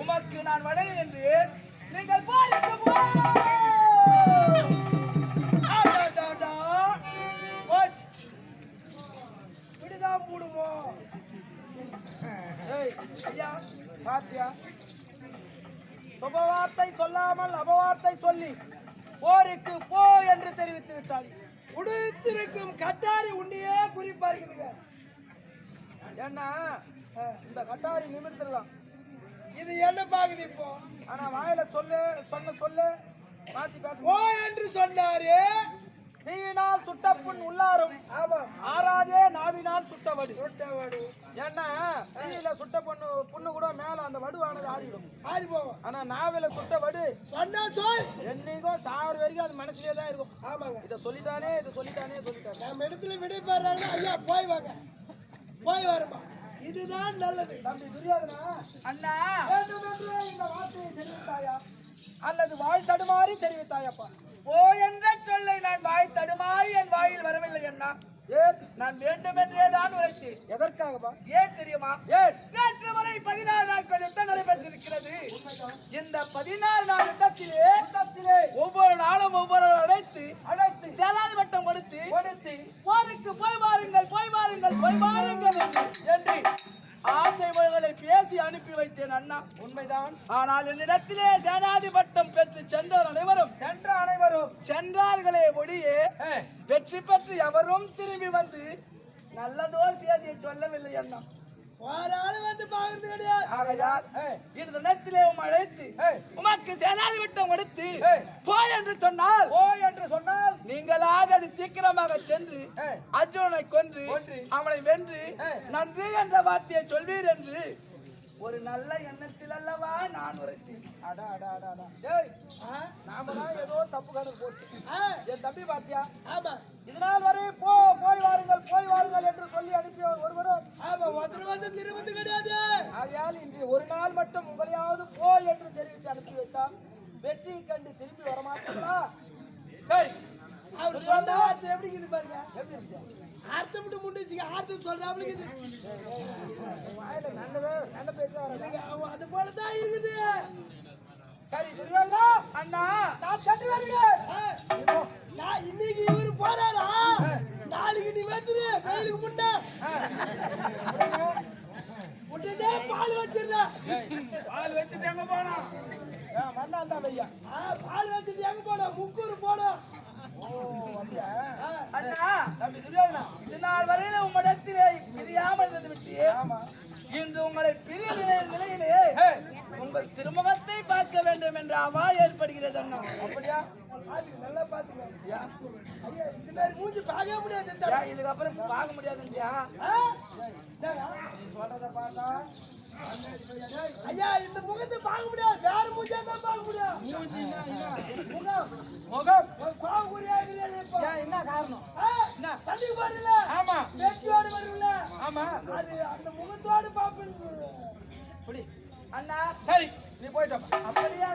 உமக்கு நான் வடை என்று நீங்கள் பாருங்க. இப்படிதான் மூடுவோம். ஐயா பாத்தியா, சுபவார்த்தை சொல்லாமல் அபவார்த்தை சொல்லி போருக்கு போ என்று தெரிவித்து விட்டாள். உடுத்திருக்கும் கட்டாரி உன்னையே குறிப்பாருக்குதுங்க. ஏன்னா இந்த கட்டாரி நிமிர்த்திடலாம். இது என்ன பாக்குது இப்போ? ஆனா வாயில சொல்லு மாத்தி பேச ஓ என்று சொன்னாரு. தீயினால் சுட்ட புண் உள்ளாரும். ஆமா, ஆறாதே நாவினால் சுட்டவடு. ஏன்னா தீயில சுட்ட புண்ணு கூட மேல அந்த வடுவானது ஆறி போகும். ஆனா நாவில சுட்ட வடு சொன்னா சொல் என்னைக்கும் சாவர வரைக்கும் அது மனசுலயே தான் இருக்கும். ஆமாங்க, இதை சொல்லிட்டானே நம்ம இடத்துல விடை பெறாங்க. ஐயா போய் வாங்க, போய் வருமா, இதுதான் நல்லது. தம்பி துரியோதனா, அண்ணா இந்த வார்த்தையை தெரிவித்தாயா அல்லது வாய் தடுமாறி தெரிவித்தாயப்பா? ஓ என்ற சொல்லை நான் வாய் தடுமாறி என் வாயில் வரவில்லை அண்ணா. ஏன்? நான் வேண்டுமென்றே தான் உரைத்தேன். எதற்காகப்பா? ஏன் தெரியுமா? ஏன்? நேற்று வரை 14 நாட்கள் யுத்தம் நடைபெற்றிருக்கிறது. இந்த 14 நாள் யுத்தத்திலே ஒவ்வொரு நாளும் ஒவ்வொரு அழைத்து சேலாதி வட்டம் கொடுத்து போருக்கு போய் வாருங்கள் என்று ஆசை மொழிகளை பேசி அனுப்பி வைத்தேன் அண்ணா. உண்மைதான். ஆனால் என்னிடத்திலே சேனாதி பட்டம் பெற்று சென்றார்களே ஒளியே வெற்றி பெற்று எவரும் திரும்பி வந்து நல்லதோர் செய்தியை சொல்லவில்லை அண்ணா. வந்து பாக்குறது கிடையாது. இந்த நேரத்திலே அழைத்து உமக்கு சேனாதி வட்டம் கொடுத்து போய் என்று சொன்னால் நீங்களாக அது சீக்கிரமாக சென்று அர்ஜுனனை கொன்று அவனை வென்று நன்றி என்ற வார்த்தையை சொல்வீர் என்று ஒரு நல்ல எண்ணத்தில் அல்லவா நான் உரைத்தேன். நாம தான் ஏதோ தப்பு கணக்கு போட்டு என் தம்பி பாத்தியா. ஆமா, இதனால் வரை போய் வாருங்கள் என்று சொல்லி அனுப்பி ஒருவரும் வந்து திரும்பி கிடையாது. ஆகையால் இன்று ஒரு நாள் மட்டும் உங்களையாவது போ என்று தெரிவித்து அனுப்பி வைத்தால் வெற்றி கண்டு திரும்பி வரமாட்டீங்களா? சரி, அவர் சொன்ன வார்த்தை எப்படி இருக்குது பாருங்க. எப்படி இருக்கு? அர்த்தம் மட்டும் முண்டிச்சு அர்த்தம் சொல்றாப்ல இது. நல்ல பேச்சா அது போலதான் இருக்குது. சரி துரியோதனா அண்ணா, நான் சென்று வருகிறேன். நான் இன்னைக்கு இவரு போறாரா, நாளைக்கு நீ வந்துரு கோயிலுக்கு முன்ன முட்டே பால் வச்சிருந்தா. பால் வச்சுட்டு எங்க போனா? வந்தாண்டா பையா. பால் வச்சுட்டு எங்க போனா? முக்கூர் போனா. ஓ அப்படியா? அண்ணா தம்பி துரியோதனா, இது நாள் வரையில உம்மிடத்திலே பிரியாமல் இருந்து விட்டு ஆமா இன்று உங்களை பிரிய நிலையிலே ஏய், உங்கள் திருமுகத்தை பார்க்க வேண்டும் என்ற அவா ஏற்படுகிறது அண்ணா. அப்படியா? பாத்துக்க, நல்லா பாத்துக்க. ஐயா, ஐயா, இந்த மாதிரி மூஞ்சி பார்க்கவே முடியாது இந்த ஐயா, இதுக்கப்புறம் பார்க்க முடியாதுங்கய்யா. ஆ? என்னடா? சொல்றத பார்த்தா ஐயா, இந்த முகத்தை பார்க்க முடியாது, வேற மூஞ்சியா தான் பார்க்க முடியும். மூஞ்சின்னா என்ன? முகம் முகம் ஒரு பாவக்குறியா இருக்கிறது இப்போ. ஏன் என்ன காரணம்? ஆ? என்ன? சண்டைக்கு பாருல, ஆமா வெற்றியோடு வரும்ல, ஆமா அது அந்த முகத்தோடு பாப்பேன். புடி அண்ணா சரி, நீ போயிட்டு வா. அப்படியே